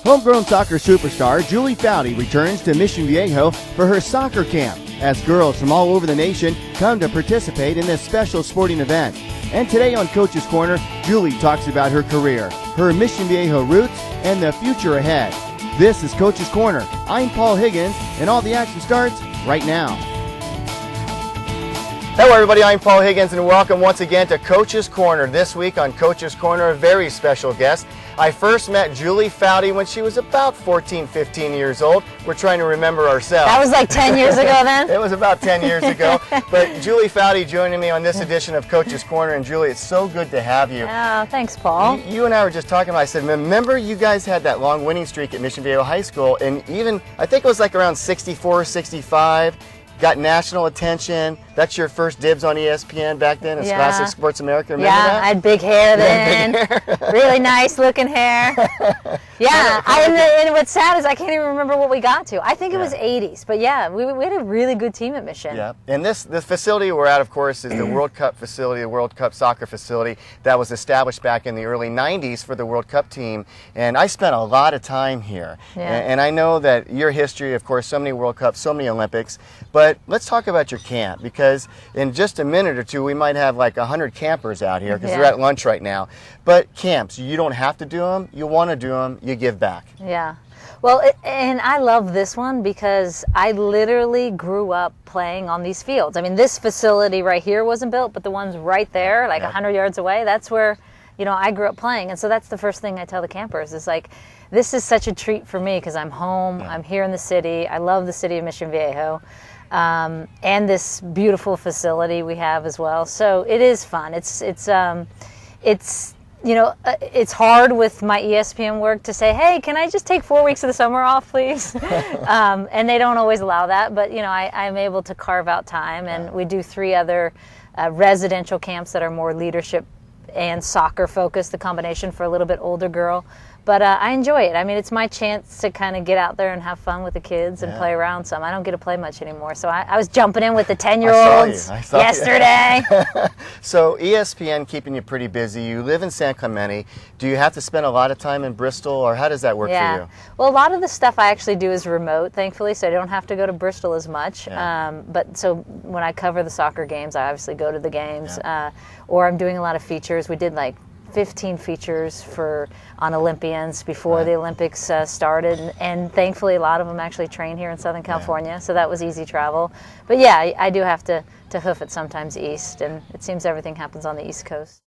Homegrown soccer superstar Julie Foudy returns to Mission Viejo for her soccer camp as girls from all over the nation come to participate in this special sporting event. And today on Coach's Corner, Julie talks about her career, her Mission Viejo roots, and the future ahead. This is Coach's Corner. I'm Paul Higgins, and all the action starts right now. Hello everybody, I'm Paul Higgins, and welcome once again to Coach's Corner. This week on Coach's Corner, a very special guest. I first met Julie Foudy when she was about 14, 15 years old. We're trying to remember ourselves. That was like 10 years ago then? It was about 10 years ago. But Julie Foudy joining me on this edition of Coach's Corner. And Julie, it's so good to have you. Oh, thanks, Paul. You and I were just talking about, I said, remember you guys had that long winning streak at Mission Viejo High School, and even, I think it was like around 64, 65, got national attention. That's your first dibs on ESPN back then, as Classic Sports America. Remember that? I had big hair then. Big hair. Really nice looking hair. Yeah, and what's sad is I can't even remember what we got to. I think it was 80s, but yeah, we had a really good team at Mission. Yeah, and this facility we're at, of course, is the World Cup facility, the World Cup soccer facility that was established back in the early 90s for the World Cup team, and I spent a lot of time here. Yeah. And I know that your history, of course, so many World Cups, so many Olympics, but let's talk about your camp, because in just a minute or two we might have like 100 campers out here because they're at lunch right now. But camps, you don't have to do them, you want to do them, you give back. Yeah. Well, and I love this one because I literally grew up playing on these fields. I mean, this facility right here wasn't built, but the ones right there, like 100 yards away, that's where, you know, I grew up playing. And so that's the first thing I tell the campers is like, this is such a treat for me because I'm home, I'm here in the city, I love the city of Mission Viejo. And this beautiful facility we have as well. So it is fun. It's you know, it's hard with my ESPN work to say, hey, can I just take 4 weeks of the summer off, please? And they don't always allow that, but you know, I'm able to carve out time, and we do 3 other residential camps that are more leadership and soccer focused, the combination for a little bit older girl. But I enjoy it. I mean, it's my chance to kind of get out there and have fun with the kids and play around some. I don't get to play much anymore. So I was jumping in with the 10-year-olds yesterday. So ESPN keeping you pretty busy. You live in San Clemente. Do you have to spend a lot of time in Bristol, or how does that work for you? Well, a lot of the stuff I actually do is remote, thankfully, so I don't have to go to Bristol as much. But so when I cover the soccer games, I obviously go to the games. Or I'm doing a lot of features. We did like 15 features on Olympians before the Olympics started, and thankfully a lot of them actually train here in Southern California, so that was easy travel. But yeah, I do have to hoof it sometimes east, and it seems everything happens on the East Coast.